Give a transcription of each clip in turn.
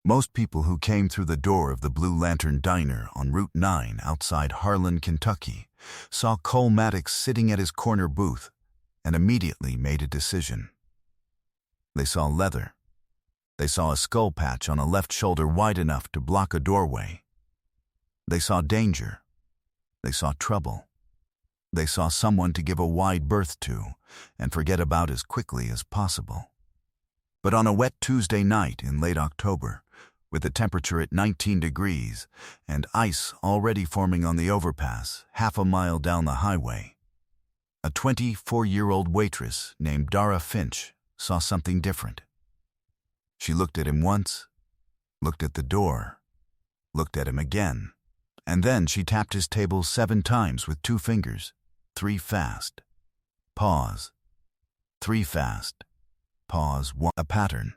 Most people who came through the door of the Blue Lantern Diner on Route 9 outside Harlan, Kentucky, saw Cole Maddox sitting at his corner booth and immediately made a decision. They saw leather. They saw a skull patch on a left shoulder wide enough to block a doorway. They saw danger. They saw trouble. They saw someone to give a wide berth to and forget about as quickly as possible. But on a wet Tuesday night in late October, with the temperature at 19 degrees and ice already forming on the overpass half a mile down the highway, a 24-year-old waitress named Dara Finch saw something different. She looked at him once, looked at the door, looked at him again, and then she tapped his table 7 times with 2 fingers, 3 fast. Pause. 3 fast. Pause. 1. A pattern.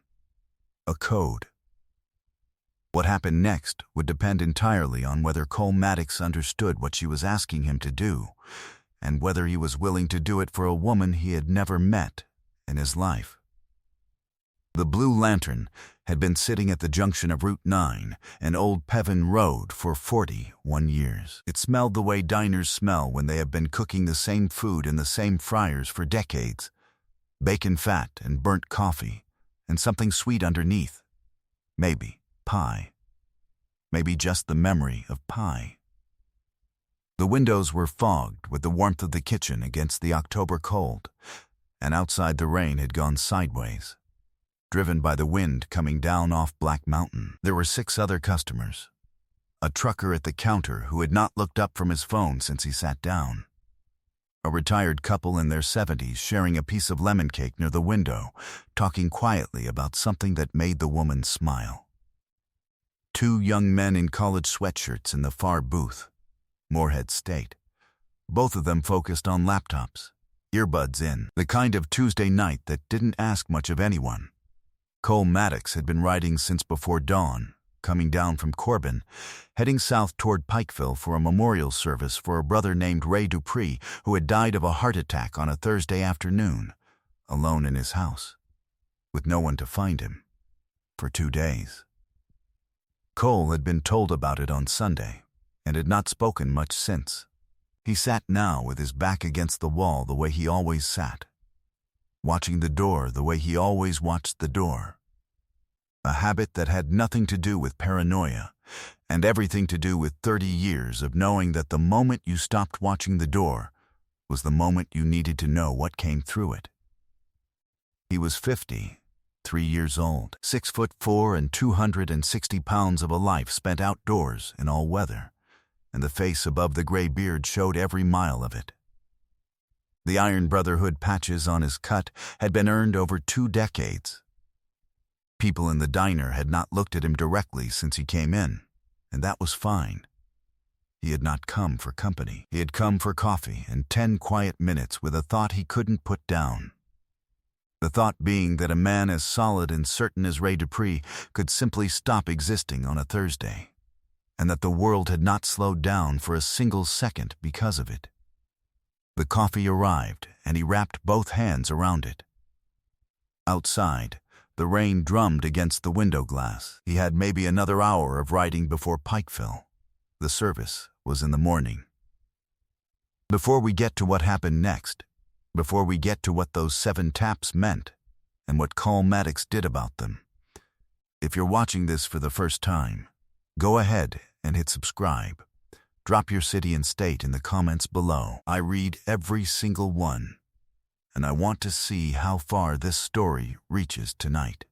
A code. What happened next would depend entirely on whether Cole Maddox understood what she was asking him to do, and whether he was willing to do it for a woman he had never met in his life. The Blue Lantern had been sitting at the junction of Route 9 and Old Peven Road for 41 years. It smelled the way diners smell when they have been cooking the same food in the same fryers for decades. Bacon fat and burnt coffee, and something sweet underneath. Maybe pie. Maybe just the memory of pie. The windows were fogged with the warmth of the kitchen against the October cold, and outside the rain had gone sideways, driven by the wind coming down off Black Mountain. There were 6 other customers. A trucker at the counter who had not looked up from his phone since he sat down. A retired couple in their 70s sharing a piece of lemon cake near the window, talking quietly about something that made the woman smile. 2 young men in college sweatshirts in the far booth, Moorhead State. Both of them focused on laptops, earbuds in, the kind of Tuesday night that didn't ask much of anyone. Cole Maddox had been riding since before dawn, coming down from Corbin, heading south toward Pikeville for a memorial service for a brother named Ray Dupree who had died of a heart attack on a Thursday afternoon, alone in his house, with no one to find him, for 2 days. Cole had been told about it on Sunday, and had not spoken much since. He sat now with his back against the wall the way he always sat, watching the door the way he always watched the door. A habit that had nothing to do with paranoia, and everything to do with 30 years of knowing that the moment you stopped watching the door was the moment you needed to know what came through it. He was 53 years old, 6'4" and 260 pounds of a life spent outdoors in all weather, and the face above the gray beard showed every mile of it. The Iron Brotherhood patches on his cut had been earned over 2 decades. People in the diner had not looked at him directly since he came in, and that was fine. He had not come for company. He had come for coffee and 10 quiet minutes with a thought he couldn't put down. The thought being that a man as solid and certain as Ray Dupree could simply stop existing on a Thursday, and that the world had not slowed down for a single second because of it. The coffee arrived, and he wrapped both hands around it. Outside, the rain drummed against the window glass. He had maybe another hour of riding before Pikeville. The service was in the morning. Before we get to what happened next, before we get to what those 7 taps meant, and what Cole Maddox did about them, if you're watching this for the first time, go ahead and hit subscribe. Drop your city and state in the comments below. I read every single one, and I want to see how far this story reaches tonight.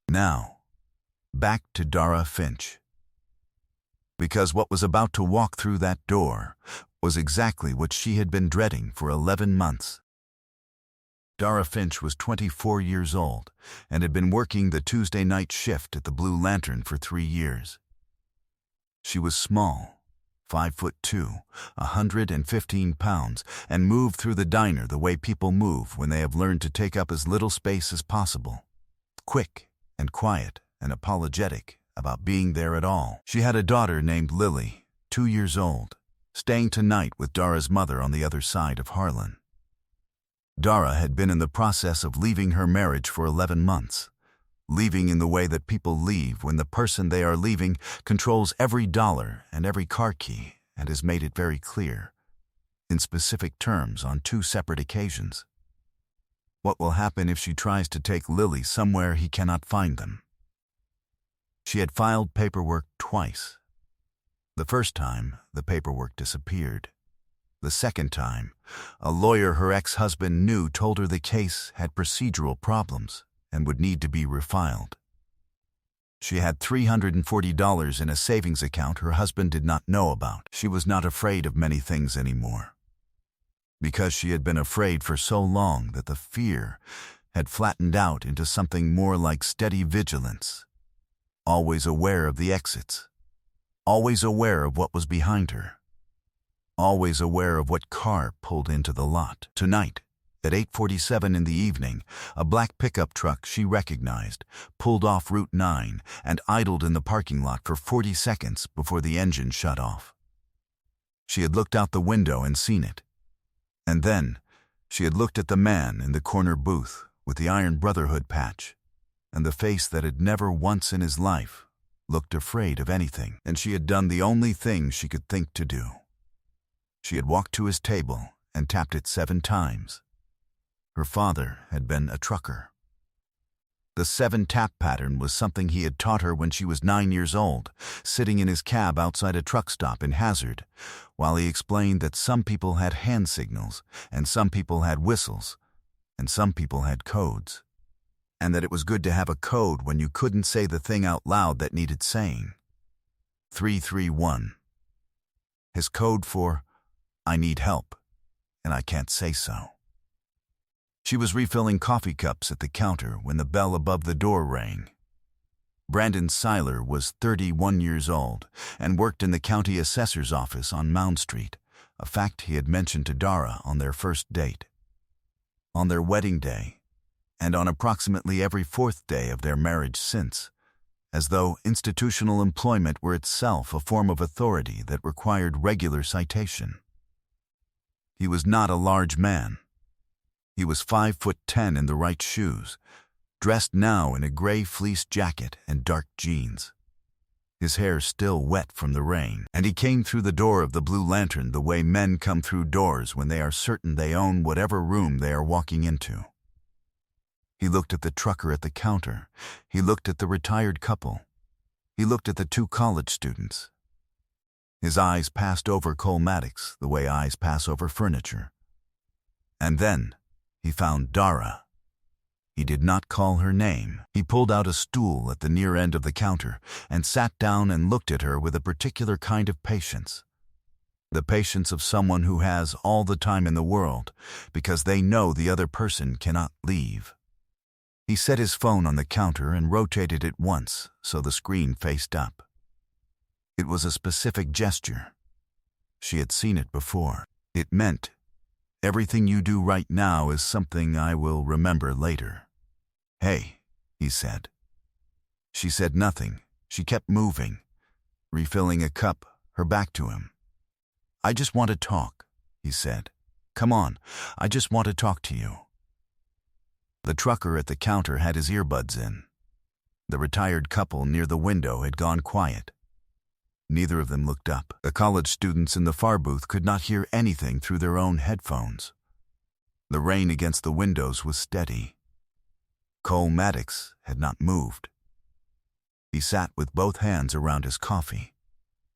Now, back to Dara Finch. Because what was about to walk through that door was exactly what she had been dreading for 11 months. Dara Finch was 24 years old and had been working the Tuesday night shift at the Blue Lantern for 3 years. She was small, 5'2", 115 pounds, and moved through the diner the way people move when they have learned to take up as little space as possible. Quick and quiet and apologetic about being there at all. She had a daughter named Lily, 2 years old, staying tonight with Dara's mother on the other side of Harlan. Dara had been in the process of leaving her marriage for 11 months, leaving in the way that people leave when the person they are leaving controls every dollar and every car key and has made it very clear, in specific terms on 2 separate occasions. What will happen if she tries to take Lily somewhere he cannot find them? She had filed paperwork twice. The first time, the paperwork disappeared. The second time, a lawyer her ex-husband knew told her the case had procedural problems and would need to be refiled. She had $340 in a savings account her husband did not know about. She was not afraid of many things anymore, because she had been afraid for so long that the fear had flattened out into something more like steady vigilance, always aware of the exits, always aware of what was behind her, always aware of what car pulled into the lot. Tonight, at 8:47 in the evening, a black pickup truck she recognized pulled off Route 9 and idled in the parking lot for 40 seconds before the engine shut off. She had looked out the window and seen it. And then, she had looked at the man in the corner booth with the Iron Brotherhood patch, and the face that had never once in his life looked afraid of anything. And she had done the only thing she could think to do. She had walked to his table and tapped it 7 times. Her father had been a trucker. The 7-tap pattern was something he had taught her when she was 9 years old, sitting in his cab outside a truck stop in Hazard, while he explained that some people had hand signals, and some people had whistles, and some people had codes, and that it was good to have a code when you couldn't say the thing out loud that needed saying. 331. His code for, I need help, and I can't say so. She was refilling coffee cups at the counter when the bell above the door rang. Brandon Seiler was 31 years old and worked in the county assessor's office on Mound Street, a fact he had mentioned to Dara on their first date. On their wedding day, and on approximately every 4th day of their marriage since, as though institutional employment were itself a form of authority that required regular citation. He was not a large man. He was 5'10" in the right shoes, dressed now in a gray fleece jacket and dark jeans. His hair still wet from the rain, and he came through the door of the Blue Lantern the way men come through doors when they are certain they own whatever room they are walking into. He looked at the trucker at the counter. He looked at the retired couple. He looked at the 2 college students. His eyes passed over Cole Maddox the way eyes pass over furniture. And then he found Dara. He did not call her name. He pulled out a stool at the near end of the counter and sat down and looked at her with a particular kind of patience. The patience of someone who has all the time in the world because they know the other person cannot leave. He set his phone on the counter and rotated it once so the screen faced up. It was a specific gesture. She had seen it before. It meant, everything you do right now is something I will remember later. Hey, he said. She said nothing. She kept moving, refilling a cup, her back to him. I just want to talk, he said. Come on, I just want to talk to you. The trucker at the counter had his earbuds in. The retired couple near the window had gone quiet. Neither of them looked up. The college students in the far booth could not hear anything through their own headphones. The rain against the windows was steady. Cole Maddox had not moved. He sat with both hands around his coffee,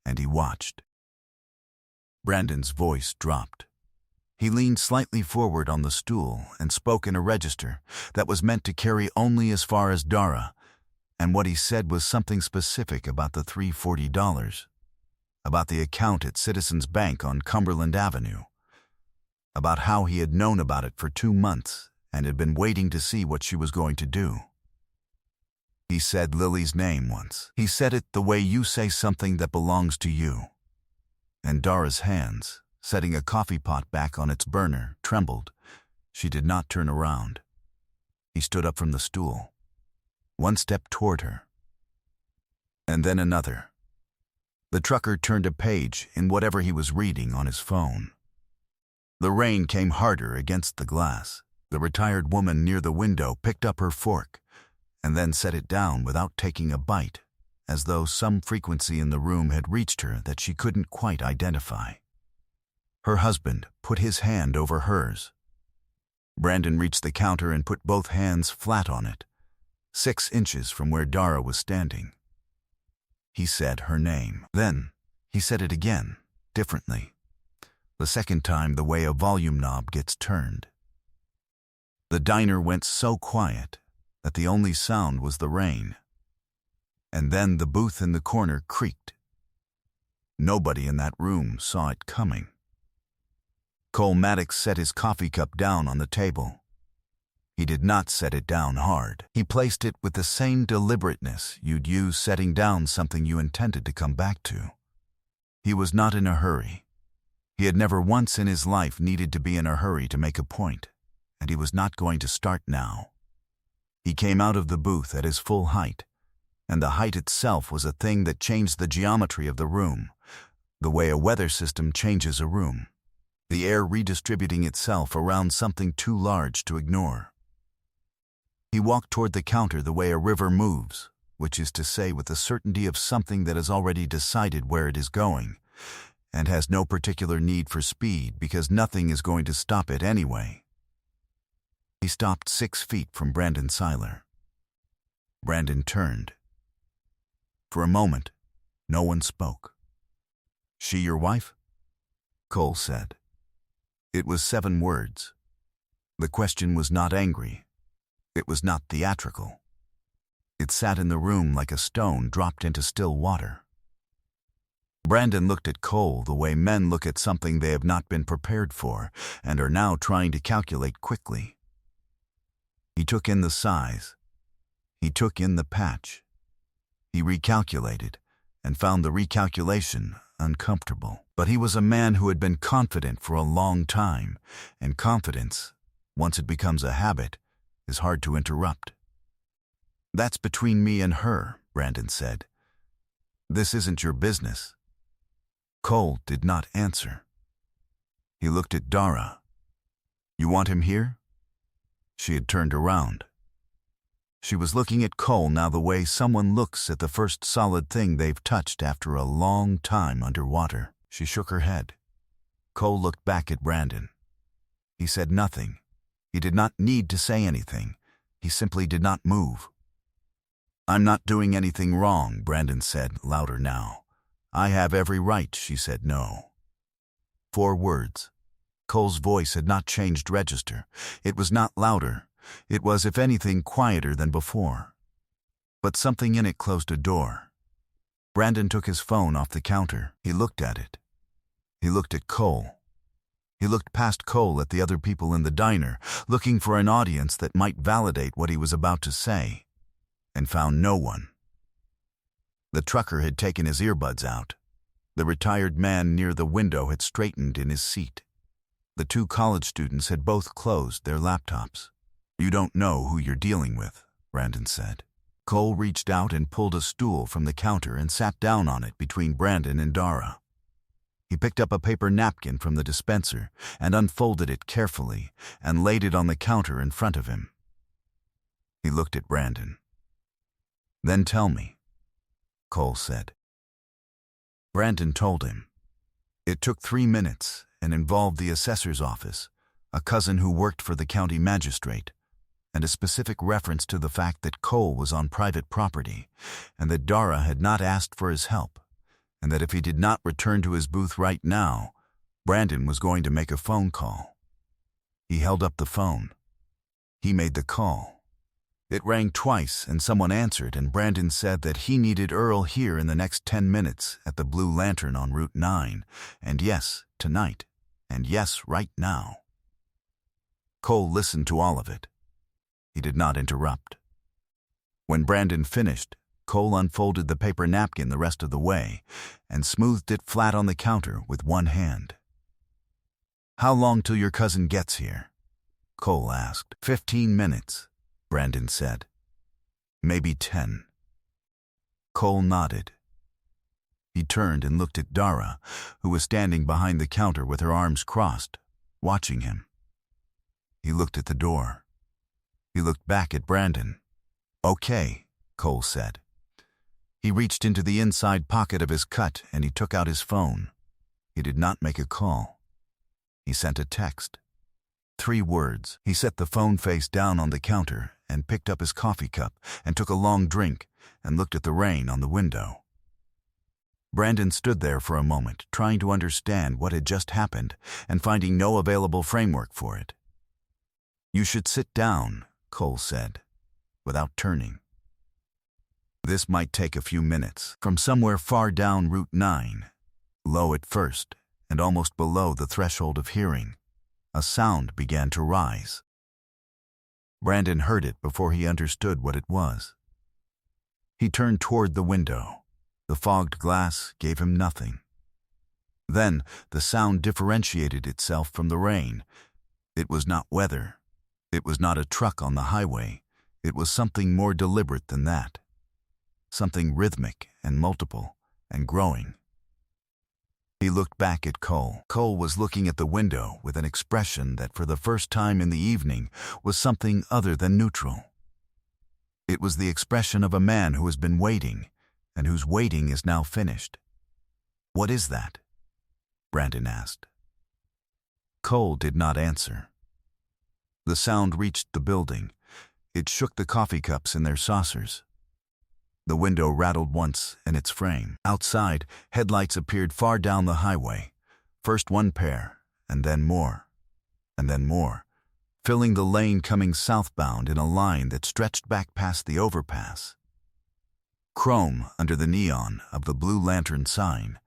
and he watched. Brandon's voice dropped. He leaned slightly forward on the stool and spoke in a register that was meant to carry only as far as Dara, and what he said was something specific about the $340, about the account at Citizens Bank on Cumberland Avenue, about how he had known about it for 2 months and had been waiting to see what she was going to do. He said Lily's name once. He said it the way you say something that belongs to you. And Dara's hands, setting a coffee pot back on its burner, trembled. She did not turn around. He stood up from the stool. 1 step toward her. And then another. The trucker turned a page in whatever he was reading on his phone. The rain came harder against the glass. The retired woman near the window picked up her fork and then set it down without taking a bite, as though some frequency in the room had reached her that she couldn't quite identify. Her husband put his hand over hers. Brandon reached the counter and put both hands flat on it, 6 inches from where Dara was standing. He said her name. Then he said it again, differently, the second time the way a volume knob gets turned. The diner went so quiet that the only sound was the rain. And then the booth in the corner creaked. Nobody in that room saw it coming. Cole Maddox set his coffee cup down on the table. He did not set it down hard. He placed it with the same deliberateness you'd use setting down something you intended to come back to. He was not in a hurry. He had never once in his life needed to be in a hurry to make a point, and he was not going to start now. He came out of the booth at his full height, and the height itself was a thing that changed the geometry of the room, the way a weather system changes a room, the air redistributing itself around something too large to ignore. He walked toward the counter the way a river moves, which is to say with the certainty of something that has already decided where it is going, and has no particular need for speed because nothing is going to stop it anyway. He stopped 6 feet from Brandon Seiler. Brandon turned. For a moment, no one spoke. "She your wife?" Cole said. It was 7 words. The question was not angry. It was not theatrical. It sat in the room like a stone dropped into still water. Brandon looked at Cole the way men look at something they have not been prepared for and are now trying to calculate quickly. He took in the size. He took in the patch. He recalculated and found the recalculation uncomfortable. But he was a man who had been confident for a long time, and confidence, once it becomes a habit, is hard to interrupt. "That's between me and her," Brandon said. "This isn't your business." Cole did not answer. He looked at Dara. "You want him here?" She had turned around. She was looking at Cole now the way someone looks at the first solid thing they've touched after a long time underwater. She shook her head. Cole looked back at Brandon. He said nothing. He did not need to say anything. He simply did not move. "I'm not doing anything wrong," Brandon said, louder now. "I have every right," she said no. 4 words. Cole's voice had not changed register. It was not louder. It was, if anything, quieter than before. But something in it closed a door. Brandon took his phone off the counter. He looked at it. He looked at Cole. He looked past Cole at the other people in the diner, looking for an audience that might validate what he was about to say, and found no one. The trucker had taken his earbuds out. The retired man near the window had straightened in his seat. The 2 college students had both closed their laptops. "You don't know who you're dealing with," Brandon said. Cole reached out and pulled a stool from the counter and sat down on it between Brandon and Dara. He picked up a paper napkin from the dispenser and unfolded it carefully and laid it on the counter in front of him. He looked at Brandon. "Then tell me," Cole said. Brandon told him. It took 3 minutes and involved the assessor's office, a cousin who worked for the county magistrate, and a specific reference to the fact that Cole was on private property and that Dara had not asked for his help, and that if he did not return to his booth right now, Brandon was going to make a phone call. He held up the phone. He made the call. It rang twice and someone answered, and Brandon said that he needed Earl here in the next 10 minutes at the Blue Lantern on Route 9, and yes, tonight, and yes, right now. Cole listened to all of it. He did not interrupt. When Brandon finished, Cole unfolded the paper napkin the rest of the way and smoothed it flat on the counter with one hand. "How long till your cousin gets here?" Cole asked. 15 minutes, Brandon said. "Maybe 10. Cole nodded. He turned and looked at Dara, who was standing behind the counter with her arms crossed, watching him. He looked at the door. He looked back at Brandon. "Okay," Cole said. He reached into the inside pocket of his coat and he took out his phone. He did not make a call. He sent a text. 3 words. He set the phone face down on the counter and picked up his coffee cup and took a long drink and looked at the rain on the window. Brandon stood there for a moment, trying to understand what had just happened and finding no available framework for it. "You should sit down," Cole said, without turning. This might take a few minutes. From somewhere far down Route 9, low at first and almost below the threshold of hearing, a sound began to rise. Brandon heard it before he understood what it was. He turned toward the window. The fogged glass gave him nothing. Then the sound differentiated itself from the rain. It was not weather. It was not a truck on the highway. It was something more deliberate than that. Something rhythmic and multiple and growing. He looked back at Cole. Cole was looking at the window with an expression that for the first time in the evening was something other than neutral. It was the expression of a man who has been waiting and whose waiting is now finished. "What is that?" Brandon asked. Cole did not answer. The sound reached the building. It shook the coffee cups in their saucers. The window rattled once in its frame. Outside, headlights appeared far down the highway. First one pair, and then more, filling the lane coming southbound in a line that stretched back past the overpass. Chrome under the neon of the Blue Lantern sign.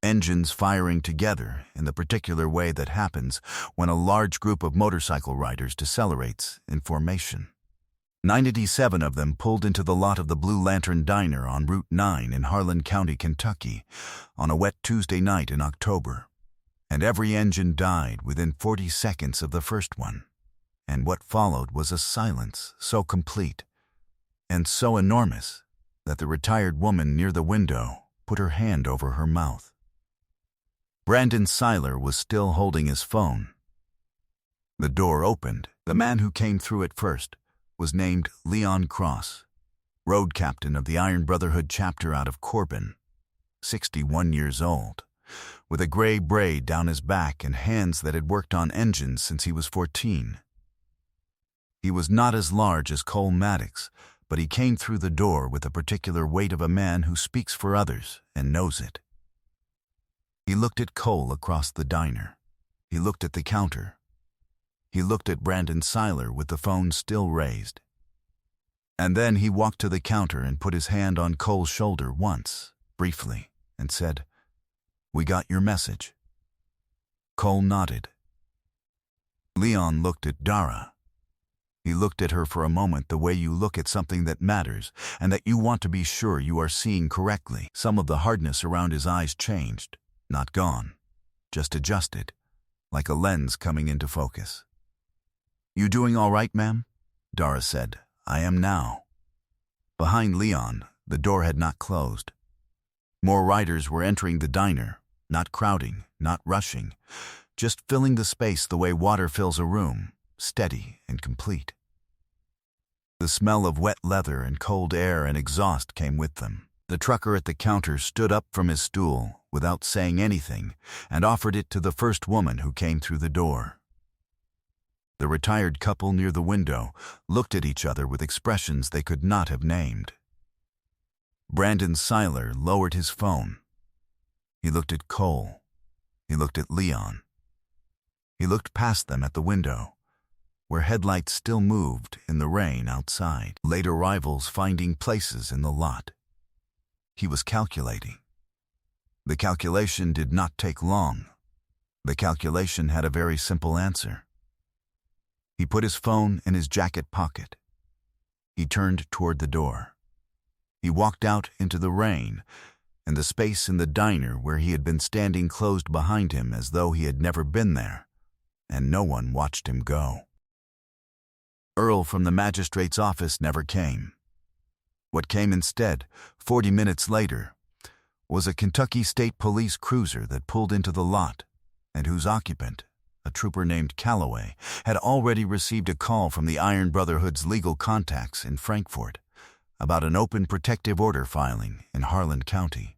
Engines firing together in the particular way that happens when a large group of motorcycle riders decelerates in formation. 97 of them pulled into the lot of the Blue Lantern Diner on Route 9 in Harlan County, Kentucky, on a wet Tuesday night in October. And every engine died within 40 seconds of the first one. And what followed was a silence so complete and so enormous that the retired woman near the window put her hand over her mouth. Brandon Seiler was still holding his phone. The door opened. The man who came through it first was named Leon Cross, road captain of the Iron Brotherhood chapter out of Corbin, 61 years old, with a gray braid down his back and hands that had worked on engines since he was 14. He was not as large as Cole Maddox, but he came through the door with the particular weight of a man who speaks for others and knows it. He looked at Cole across the diner. He looked at the counter. He looked at Brandon Seiler with the phone still raised. And then he walked to the counter and put his hand on Cole's shoulder once, briefly, and said, "We got your message." Cole nodded. Leon looked at Dara. He looked at her for a moment the way you look at something that matters and that you want to be sure you are seeing correctly. Some of the hardness around his eyes changed, not gone, just adjusted, like a lens coming into focus. "You doing all right, ma'am?" Dara said. "I am now." Behind Leon, the door had not closed. More riders were entering the diner, not crowding, not rushing, just filling the space the way water fills a room, steady and complete. The smell of wet leather and cold air and exhaust came with them. The trucker at the counter stood up from his stool without saying anything and offered it to the first woman who came through the door. The retired couple near the window looked at each other with expressions they could not have named. Brandon Seiler lowered his phone. He looked at Cole. He looked at Leon. He looked past them at the window, where headlights still moved in the rain outside, late arrivals finding places in the lot. He was calculating. The calculation did not take long. The calculation had a very simple answer. He put his phone in his jacket pocket. He turned toward the door. He walked out into the rain, and the space in the diner where he had been standing closed behind him as though he had never been there, and no one watched him go. Earl from the magistrate's office never came. What came instead, 40 minutes later, was a Kentucky State Police cruiser that pulled into the lot and whose occupant, a trooper named Calloway, had already received a call from the Iron Brotherhood's legal contacts in Frankfort about an open protective order filing in Harlan County,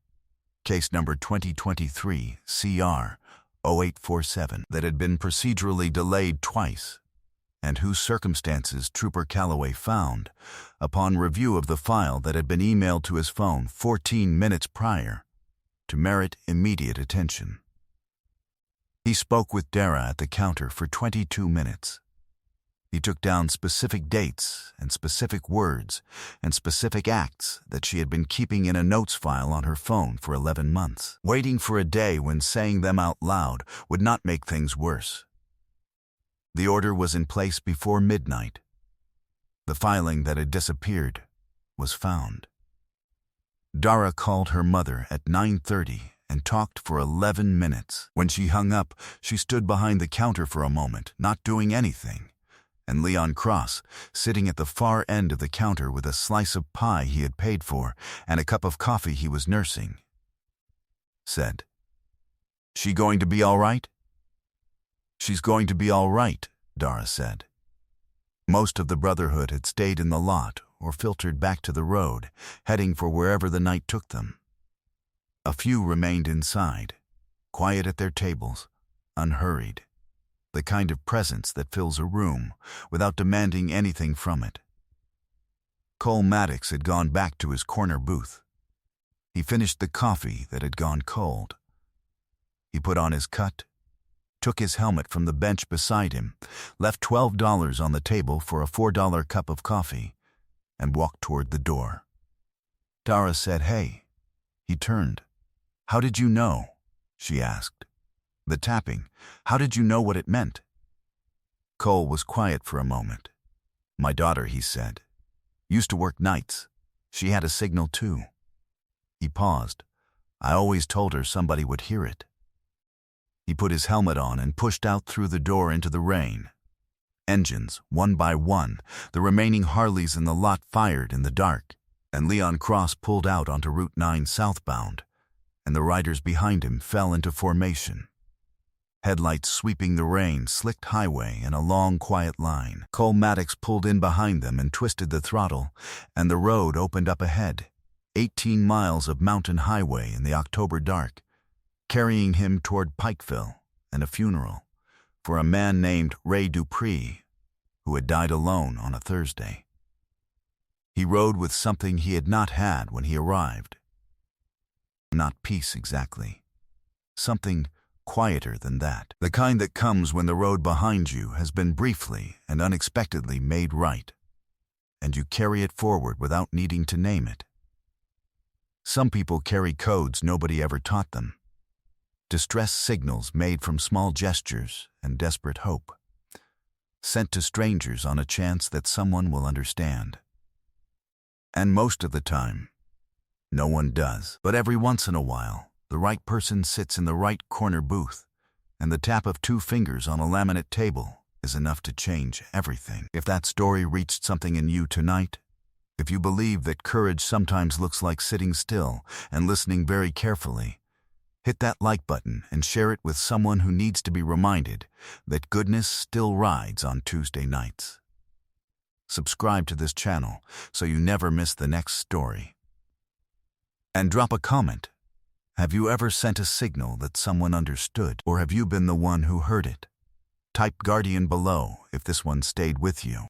case number 2023 CR 0847, that had been procedurally delayed twice, and whose circumstances Trooper Calloway found, upon review of the file that had been emailed to his phone 14 minutes prior, to merit immediate attention. He spoke with Dara at the counter for 22 minutes. He took down specific dates and specific words and specific acts that she had been keeping in a notes file on her phone for 11 months, waiting for a day when saying them out loud would not make things worse. The order was in place before midnight. The filing that had disappeared was found. Dara called her mother at 9:30 and talked for 11 minutes. When she hung up, she stood behind the counter for a moment, not doing anything, and Leon Cross, sitting at the far end of the counter with a slice of pie he had paid for and a cup of coffee he was nursing, said, "She going to be all right?" "She's going to be all right," Dara said. Most of the Brotherhood had stayed in the lot or filtered back to the road, heading for wherever the night took them. A few remained inside, quiet at their tables, unhurried, the kind of presence that fills a room without demanding anything from it. Cole Maddox had gone back to his corner booth. He finished the coffee that had gone cold. He put on his cut, took his helmet from the bench beside him, left $12 on the table for a $4 cup of coffee, and walked toward the door. Dara said, "Hey." He turned. "How did you know?" she asked. "The tapping, how did you know what it meant?" Cole was quiet for a moment. "My daughter," he said. "Used to work nights. She had a signal too." He paused. "I always told her somebody would hear it." He put his helmet on and pushed out through the door into the rain. Engines, one by one, the remaining Harleys in the lot fired in the dark, and Leon Cross pulled out onto Route 9 southbound, and the riders behind him fell into formation. Headlights sweeping the rain slicked highway in a long, quiet line. Cole Maddox pulled in behind them and twisted the throttle, and the road opened up ahead, 18 miles of mountain highway in the October dark, carrying him toward Pikeville and a funeral for a man named Ray Dupree, who had died alone on a Thursday. He rode with something he had not had when he arrived. Not peace exactly. Something quieter than that. The kind that comes when the road behind you has been briefly and unexpectedly made right, and you carry it forward without needing to name it. Some people carry codes nobody ever taught them. Distress signals made from small gestures and desperate hope, sent to strangers on a chance that someone will understand. And most of the time, no one does. But every once in a while, the right person sits in the right corner booth, and the tap of 2 fingers on a laminate table is enough to change everything. If that story reached something in you tonight, if you believe that courage sometimes looks like sitting still and listening very carefully, hit that like button and share it with someone who needs to be reminded that goodness still rides on Tuesday nights. Subscribe to this channel so you never miss the next story. And drop a comment. Have you ever sent a signal that someone understood, or have you been the one who heard it? Type Guardian below if this one stayed with you.